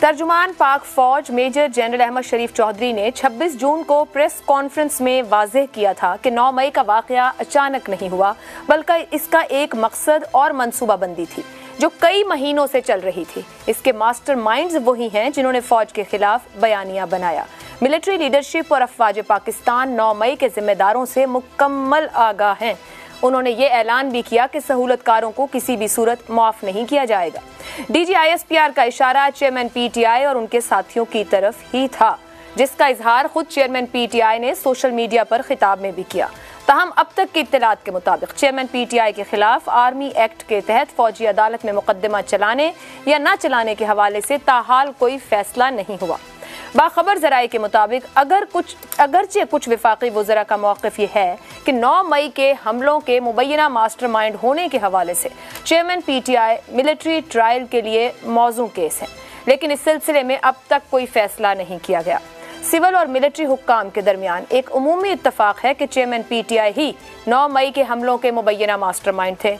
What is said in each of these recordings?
तर्जुमान पाक फौज major general Ahmad शरीफ चौधरी ने 26 जून को प्रेस कॉन्फ्रेंस में वाज़ेह किया था कि 9 मई का वाक़या अचानक नहीं हुआ, बल्कि इसका एक मकसद और मंसूबाबंदी थी जो कई महीनों से चल रही थी। इसके मास्टरमाइंड्स वही हैं जिन्होंने फौज के खिलाफ बयानिया बनाया। मिलिट्री लीडरशिप और अफवाज पाकिस्तान 9 मई के जिम्मेदारों से मुकम्मल आगाह हैं। उन्होंने ये ऐलान भी किया कि सहूलतकारों को किसी भी सूरत माफ नहीं किया जाएगा। DGISPR का इशारा चेयरमैन PTI और उनके साथियों की तरफ ही था, जिसका इजहार खुद चेयरमैन PTI ने सोशल मीडिया पर खिताब में भी किया। ताहम अब तक की इत्तलात के मुताबिक चेयरमैन PTI के खिलाफ आर्मी एक्ट के तहत फौजी अदालत में मुकदमा चलाने या न चलाने के हवाले से ताहाल कोई फैसला नहीं हुआ। बाखबर जराये के मुताबिक अगरचे कुछ विफाकी वज़रा का मौक़िफ़ ये है कि 9 मई के हमलों के मुबैना मास्टरमाइंड होने के हवाले से चेयरमैन PTI मिलिट्री ट्रायल के लिए मौजू केस है, लेकिन इस सिलसिले में अब तक कोई फैसला नहीं किया गया। सिविल और मिलिट्री हुक्काम के दरमियान एक उमूमी इत्तफाक है कि चेयरमैन PTI ही 9 मई के हमलों के मुबैना मास्टरमाइंड थे।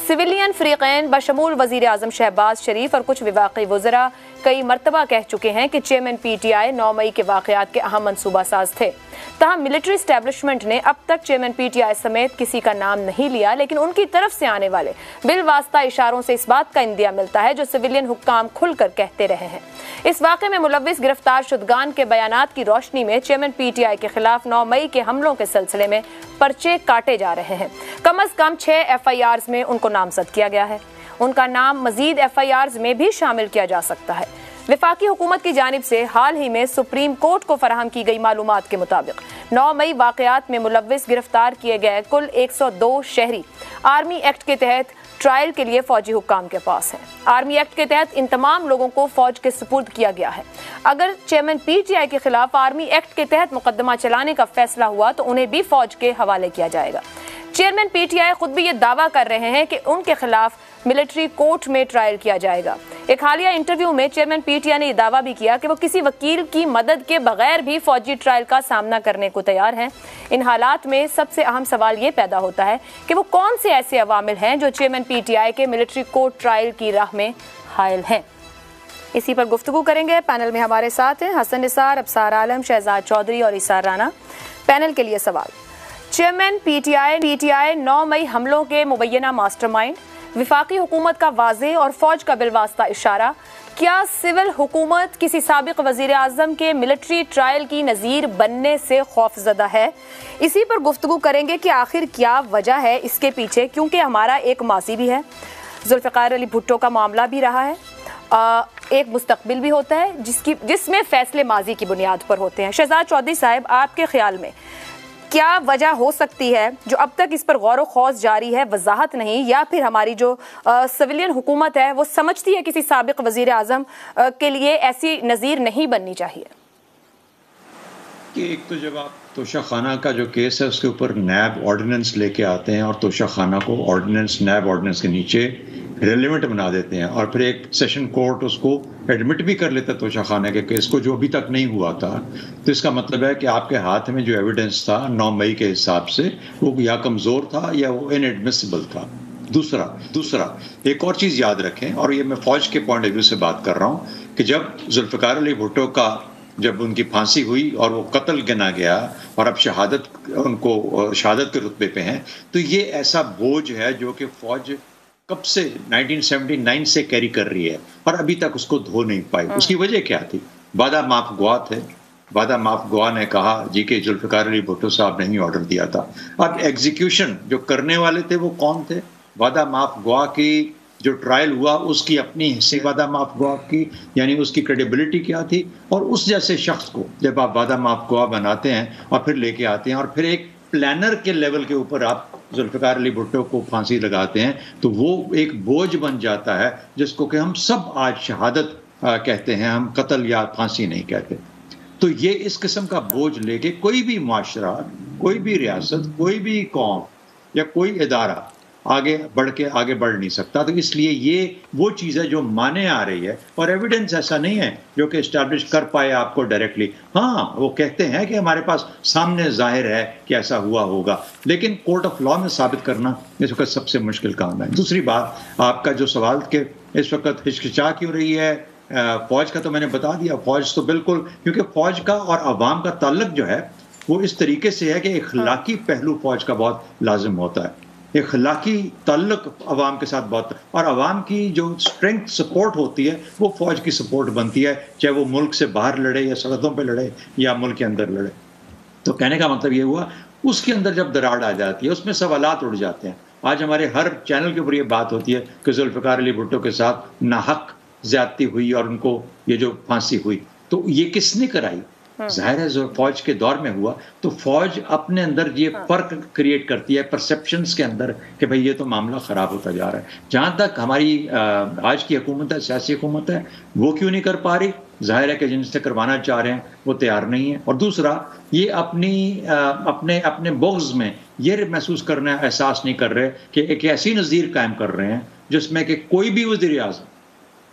सिविलियन फ़रीक़ैन बशमूल वज़ीर आज़म शहबाज शरीफ और कुछ विफाकी वज़रा कई मरतबा कह चुके हैं कि चेयरमैन PTI 9 मई के वाक़यात के अहम मनसूबा साज थे। तहम मिलिट्री इस्टेब्लिशमेंट ने अब तक चेयरमैन PTI समेत किसी का नाम नहीं लिया, लेकिन उनकी तरफ से आने वाले बिलवास्ता इशारों से इस बात का इंदिया मिलता है जो सिविलियन हुक्काम खुलकर कहते रहे हैं। इस वाक़े में मुलव्विस गिरफ्तार शुदगान के बयानात की रोशनी में चेयरमैन PTI के खिलाफ 9 मई के हमलों के सिलसिले में पर्चे काटे जा रहे हैं। कम अज कम 6 FIRs में उनको नामजद किया गया है। उनका नाम मजीद FIRs में भी शामिल किया जा सकता है। विफाकी हुकूमत की जानिब से हाल ही में सुप्रीम कोर्ट को फराहम की गई मालूमात के मुताबिक 9 मई वाक़यात में मुलव्विस गिरफ्तार किए गए कुल 102 शहरी आर्मी एक्ट के तहत ट्रायल के लिए फौजी हुक्काम के पास हैं। आर्मी एक्ट के तहत इन तमाम लोगों को फौज के सुपुर्द किया गया है। अगर चेयरमैन PTI के खिलाफ आर्मी एक्ट के तहत मुकदमा चलाने का फैसला हुआ तो उन्हें भी फौज के हवाले किया जाएगा। चेयरमैन PTI खुद भी ये दावा कर रहे हैं कि उनके खिलाफ मिलिट्री कोर्ट में ट्रायल किया जाएगा। एक हालिया इंटरव्यू में चेयरमैन PTI ने यह दावा भी किया कि वो किसी वकील की मदद के बगैर भी फौजी ट्रायल का सामना करने को तैयार हैं। इन हालात में सबसे अहम सवाल ये पैदा होता है कि वो कौन से ऐसे अवामिल हैं जो चेयरमैन PTI के मिलिट्री कोर्ट ट्रायल की राह में हायल हैं। इसी पर गुफ्तगू करेंगे। पैनल में हमारे साथ हैं हसन निसार, अबसार आलम, शहजाद चौधरी और इसार राना। पैनल के लिए सवाल, चेयरमैन PTI 9 मई हमलों के मुबैना मास्टरमाइंड, विफाकी हुकूमत का वाज़ेह और फौज का बिलवास्ता इशारा, क्या सिविल हुकूमत किसी साबिक वज़ीर आज़म के मिलिट्री ट्रायल की नज़ीर बनने से खौफज़दा है? इसी पर गुफ्तगू करेंगे कि आखिर क्या वजह है इसके पीछे, क्योंकि हमारा एक माजी भी है, जुल्फ़िकार अली भुट्टो का मामला भी रहा है, एक मुस्तकबिल भी होता है जिसमें फैसले माजी की बुनियाद पर होते हैं। शहजाद चौधरी साहब, आपके ख्याल में क्या वजह हो सकती है जो अब तक इस पर गौर व खौज जारी है, वजाहत नहीं, या फिर हमारी जो सिविलियन हुकूमत है वो समझती है किसी साबिक वज़ीर आज़म के लिए ऐसी नज़ीर नहीं बननी चाहिए? कि एक तो जब आप तोशा खाना का जो केस है उसके ऊपर नैब ऑर्डिनेंस लेके आते हैं और तोशा खाना को नैब ऑर्डिनेंस के नीचे रेलिवेंट बना देते हैं और फिर एक सेशन कोर्ट उसको एडमिट भी कर लेता है तोशा खाना के केस को, जो अभी तक नहीं हुआ था, तो इसका मतलब है कि आपके हाथ में जो एविडेंस था 9 मई के हिसाब से वो या कमज़ोर था या वो इनएडमिसिबल था। दूसरा एक और चीज़ याद रखें, और ये मैं फ़ौज के पॉइंट ऑफ व्यू से बात कर रहा हूँ, कि जब जुल्फ़िकार अली भुट्टो का जब उनकी फांसी हुई और वो कत्ल गिना गया और अब उनको शहादत के रुतबे पे हैं, तो ये ऐसा बोझ है जो कि फ़ौज कब से 1979 से कैरी कर रही है और अभी तक उसको धो नहीं पाई। उसकी वजह क्या थी? वादा माफ गुआ थे। वादा माफ गुआ ने कहा जी के जुल्फ़िकार अली भुट्टो साहब ने ही ऑर्डर दिया था। अब एग्जीक्यूशन जो करने वाले थे वो कौन थे? वादा माफ गुआ की जो ट्रायल हुआ उसकी अपनी हिस्से वादा माफ गुआ की, यानी उसकी क्रेडिबिलिटी क्या थी, और उस जैसे शख्स को जब आप वादा माफ गुआ बनाते हैं और फिर लेके आते हैं और फिर एक प्लानर के लेवल के ऊपर आप जुल्फ़िकार अली भुट्टो को फांसी लगाते हैं, तो वो एक बोझ बन जाता है जिसको कि हम सब आज शहादत कहते हैं, हम कत्ल या फांसी नहीं कहते। तो ये इस किस्म का बोझ लेके कोई भी माशरा, कोई भी रियासत, कोई भी कौम या कोई इदारा आगे बढ़ नहीं सकता। तो इसलिए ये वो चीज़ है जो माने आ रही है, और एविडेंस ऐसा नहीं है जो कि इस्टेब्लिश कर पाए आपको डायरेक्टली। हाँ, वो कहते हैं कि हमारे पास सामने जाहिर है कि ऐसा हुआ होगा, लेकिन कोर्ट ऑफ लॉ में साबित करना इस वक्त सबसे मुश्किल काम है। दूसरी बात, आपका जो सवाल कि इस वक्त हिचकिचा क्यों रही है फौज का तो मैंने बता दिया, फौज तो बिल्कुल, क्योंकि फौज का और अवाम का ताल्लुक जो है वो इस तरीके से है कि इखलाकी पहलू फौज का बहुत लाजिम होता है, इखलाकी ताल्लुक अवाम के साथ बहुत, और अवाम की जो स्ट्रेंथ सपोर्ट होती है वो फौज की सपोर्ट बनती है, चाहे वो मुल्क से बाहर लड़े या सरहदों पे लड़े या मुल्क के अंदर लड़े। तो कहने का मतलब ये हुआ, उसके अंदर जब दरार आ जाती है उसमें सवालात उड़ जाते हैं। आज हमारे हर चैनल के ऊपर ये बात होती है कि जुल्फ़िकार अली भुट्टो के साथ नाहक ज्यादती हुई और उनको ये जो फांसी हुई, तो ये किसने कराई? जाहिर है जो फौज के दौर में हुआ, तो फौज अपने अंदर ये फर्क क्रिएट करती है परसेप्शंस के अंदर कि भाई ये तो मामला खराब होता जा रहा है। जहां तक हमारी आज की हुकूमत है, सियासी हुकूमत है, वो क्यों नहीं कर पा रही? जाहिर है कि जिनसे करवाना चाह रहे हैं वो तैयार नहीं है। और दूसरा, ये अपने बुग़्ज़ में ये महसूस करना, एहसास नहीं कर रहे कि एक ऐसी नज़ीर कायम कर रहे हैं जिसमें कि कोई भी वज़ीर आज़म,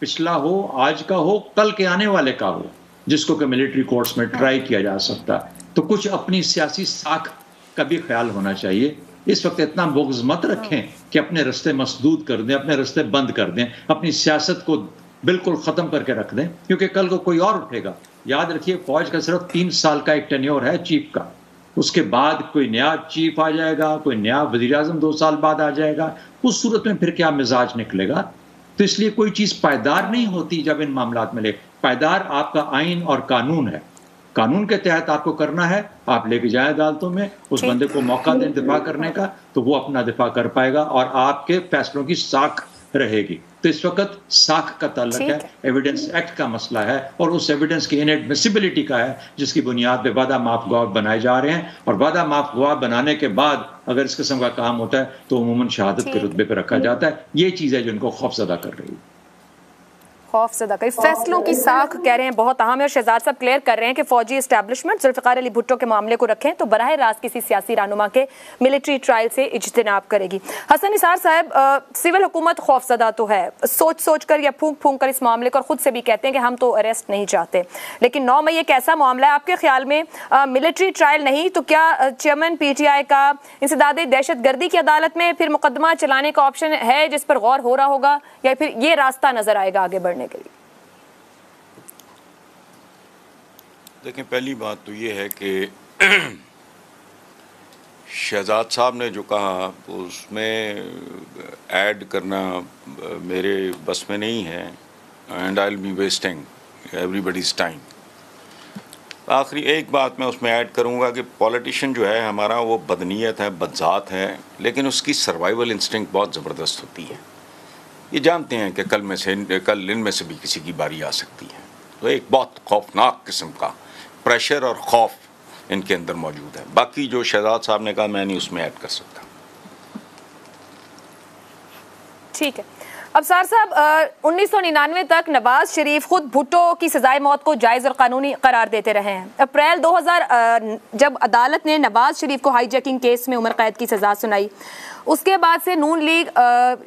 पिछला हो, आज का हो, कल के आने वाले का हो, जिसको कि मिलिट्री कोर्ट्स में ट्राई किया जा सकता है। तो कुछ अपनी सियासी साख का भी ख्याल होना चाहिए। इस वक्त इतना बुग़्ज़ मत रखें कि अपने रास्ते मसदूद कर दें, अपने रास्ते बंद कर दें, अपनी सियासत को बिल्कुल ख़त्म करके रख दें, क्योंकि कल को कोई और उठेगा। याद रखिए, फौज का सिर्फ 3 साल का एक टेन्योर है चीफ का, उसके बाद कोई नया चीफ आ जाएगा, कोई नया वज़ीर आज़म 2 साल बाद आ जाएगा। उस सूरत में फिर क्या मिजाज निकलेगा? तो इसलिए कोई चीज़ पायदार नहीं होती जब इन मामलात में ले। पायदार आपका आइन और कानून है, कानून के तहत आपको करना है, आप लेके जाएं अदालतों में, उस बंदे को मौका दें दिफा करने का, तो वो अपना दिफा कर पाएगा और आपके फैसलों की साख रहेगी। तो इस वक्त साख का ताल्लुक है, एविडेंस एक्ट का मसला है, और उस एविडेंस की इनएडमिसिबिलिटी का है, जिसकी बुनियाद पे वादा माफ गवाह बनाए जा रहे हैं। और वादा माफ गवाह बनाने के बाद अगर इस किस्म का काम होता है तो अमूमन शहादत के रुतबे पर रखा जाता है। ये चीज़ है जो इनको खौफजदा कर रही है। खौफजदा कई फैसलों की साख कह रहे हैं बहुत अहम है, और शहजाद साहब क्लियर कर रहे हैं कि फौजी एस्टैब्लिशमेंट जुल्फ़िकार अली भुट्टो के मामले को रखें तो बराह रास्त किसी सियासी रहनुमा के मिलिट्री ट्रायल से इज्तिनाब करेगी। हसन निसार साहब, सिविल हुकूमत खौफजदा तो है, सोच कर या फूंक कर इस मामले को, और खुद से भी कहते हैं कि हम तो अरेस्ट नहीं चाहते, लेकिन 9 मई एक ऐसा मामला है आपके ख्याल में मिलिट्री ट्रायल नहीं तो क्या चेयरमैन PTI का इंसदाद दहशतगर्दी की अदालत में फिर मुकदमा चलाने का ऑप्शन है जिस पर गौर हो रहा होगा, या फिर ये रास्ता नजर आएगा आगे बढ़ने के लिए? देखें, पहली बात तो ये है कि शहजाद साहब ने जो कहा उसमें ऐड करना मेरे बस में नहीं है, and I will be wasting everybody's time. आखिरी एक बात मैं उसमें ऐड करूंगा कि पॉलिटिशियन जो है हमारा वो बदनीयत है, बदजात है, लेकिन उसकी सर्वाइवल इंस्टिंक्ट बहुत ज़बरदस्त होती है। ये जानते हैं कि कल इनमें से भी किसी की बारी आ सकती है। तो एक बहुत खौफनाक किस्म का प्रेशर और खौफ इनके अंदर मौजूद है। बाकी जो शहजाद साहब ने कहा मैं नहीं उसमें ऐड कर सकता। ठीक है। अब सार साहब, 1999 तक नवाज शरीफ खुद भुट्टो की सजाए मौत को जायज़ और कानूनी करार देते रहे हैं। अप्रैल 2000 जब अदालत ने नवाज शरीफ को हाईजैकिंग केस में उम्र कैद की सजा सुनाई, उसके बाद से नून लीग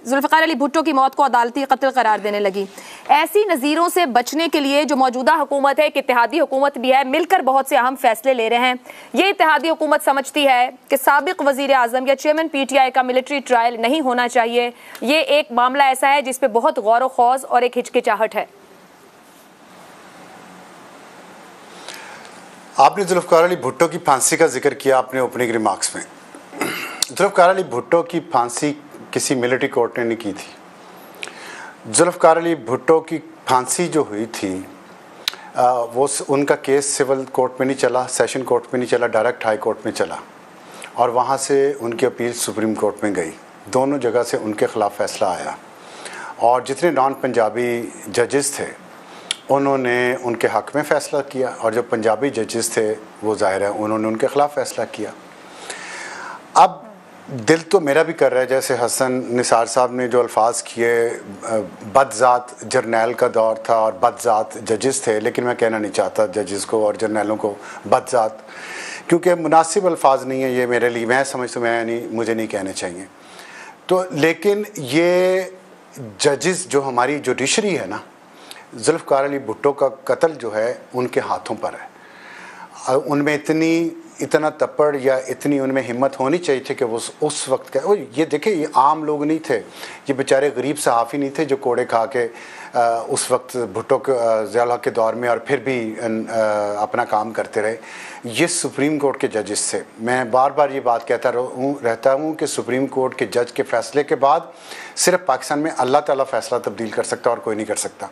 जुल्फ़िकार अली भुट्टो की मौत को अदालती कत्ल करार देने लगी। ऐसी नज़ीरों से बचने के लिए जो मौजूदा हुकूमत है, एक इत्तेहादी हुकूमत भी है, मिलकर बहुत से अहम फैसले ले रहे हैं। ये इत्तेहादी हुकूमत समझती है कि साबिक वज़ीर आज़म या चेयरमैन PTI का मिलिट्री ट्रायल नहीं होना चाहिए। ये एक मामला ऐसा है जिस पे बहुत गौर व खौज और एक हिचकिचाहट है। आपने जुल्फ़िकार अली भुट्टो की फांसी का जिक्र किया अपने ओपनिंग रिमार्क्स में। जुल्फ़िकार अली भुट्टो की फांसी किसी मिलिट्री कोर्ट ने नहीं की थी। जुल्फ़िकार अली भुट्टो की फांसी जो हुई थी वो उनका केस सिविल कोर्ट में नहीं चला, सेशन कोर्ट में नहीं चला, डायरेक्ट हाई कोर्ट में चला, और वहाँ से उनकी अपील सुप्रीम कोर्ट में गई। दोनों जगह से उनके ख़िलाफ़ फ़ैसला आया, और जितने नॉन पंजाबी जजेस थे उन्होंने उनके हक़ में फ़ैसला किया, और जो पंजाबी जजेस थे वो ज़ाहिर है उन्होंने उनके ख़िलाफ़ फ़ैसला किया। अब दिल तो मेरा भी कर रहा है, जैसे हसन निसार साहब ने जो अल्फाज किए, बदजात जर्नैल का दौर था और बदजात जजेस थे, लेकिन मैं कहना नहीं चाहता जजेस को और जर्नैलों को बदजात, क्योंकि मुनासिब अल्फाज नहीं है ये मेरे लिए, मैं समझता हूँ मुझे नहीं कहने चाहिए। तो लेकिन ये जजेस जो हमारी जुडिशरी है ना, जुल्फ़िकार अली भुट्टो का कत्ल जो है उनके हाथों पर है। उनमें इतना तपड़ या इतनी उनमें हिम्मत होनी चाहिए थी कि वो उस वक्त का, और ये देखिए ये आम लोग नहीं थे, ये बेचारे गरीब सहाफ़ी नहीं थे जो कोड़े खा के उस वक्त भुट्टो के ज़िया उल हक के दौर में और फिर भी अपना काम करते रहे। ये सुप्रीम कोर्ट के जजेस थे। मैं बार बार ये बात कहता रहता हूँ कि सुप्रीम कोर्ट के जज के फ़ैसले के बाद सिर्फ पाकिस्तान में अल्लाह ताला फ़ैसला तब्दील कर सकता और कोई नहीं कर सकता।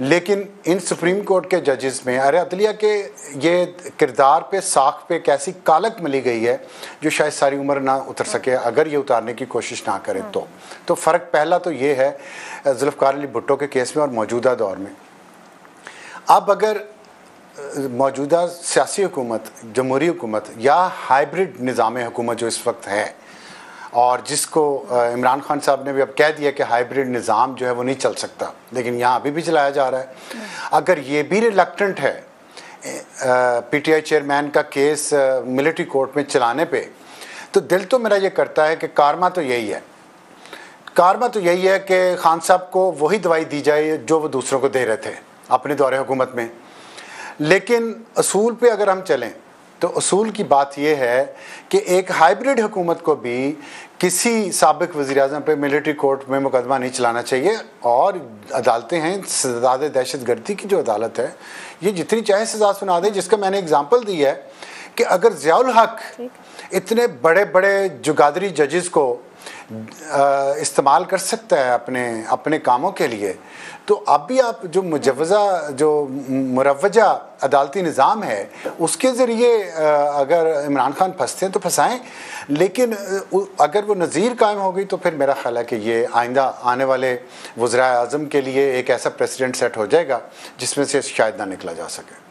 लेकिन इन सुप्रीम कोर्ट के जजेस में अरे अदलिया के ये किरदार पे, साख पे कैसी कालक मिली गई है जो शायद सारी उम्र ना उतर सके अगर ये उतारने की कोशिश ना करें। तो फ़र्क पहला तो ये है जुल्फ़िकार अली भुट्टो के केस में और मौजूदा दौर में। अब अगर मौजूदा सियासी हुकूमत, जमहूरी हुकूमत या हाइब्रिड निज़ाम हुकूमत जो इस वक्त है, और जिसको इमरान खान साहब ने भी अब कह दिया कि हाइब्रिड निज़ाम जो है वो नहीं चल सकता, लेकिन यहाँ अभी भी चलाया जा रहा है। अगर ये भी रिलक्टेंट है पीटीआई चेयरमैन का केस मिलिट्री कोर्ट में चलाने पे, तो दिल तो मेरा ये करता है कि कारमा तो यही है, कारमा तो यही है कि खान साहब को वही दवाई दी जाए जो वो दूसरों को दे रहे थे अपने दौरे हुकूमत में। लेकिन असूल पे अगर हम चलें तो असूल की बात यह है कि एक हाइब्रिड हुकूमत को भी किसी साबिक वज़ीर-ए-आज़म पे मिलिट्री कोर्ट में मुकदमा नहीं चलाना चाहिए। और अदालतें हैं, सज़ाद दहशतगर्दी की जो अदालत है, ये जितनी चाहे सज़ा सुना दे। जिसका मैंने एग्जांपल दी है कि अगर ज़िया उल हक इतने बड़े बड़े जुगादरी जजेस को इस्तेमाल कर सकता है अपने कामों के लिए, तो अब भी आप जो मुरवजा अदालती निज़ाम है उसके ज़रिए अगर इमरान खान फंसते हैं तो फंसाएं, लेकिन अगर वो नज़ीर कायम हो गई तो फिर मेरा ख्याल है कि ये आइंदा आने वाले वज़ीर-ए-आज़म के लिए एक ऐसा प्रेसिडेंट सेट हो जाएगा जिसमें से शायद ना निकला जा सके।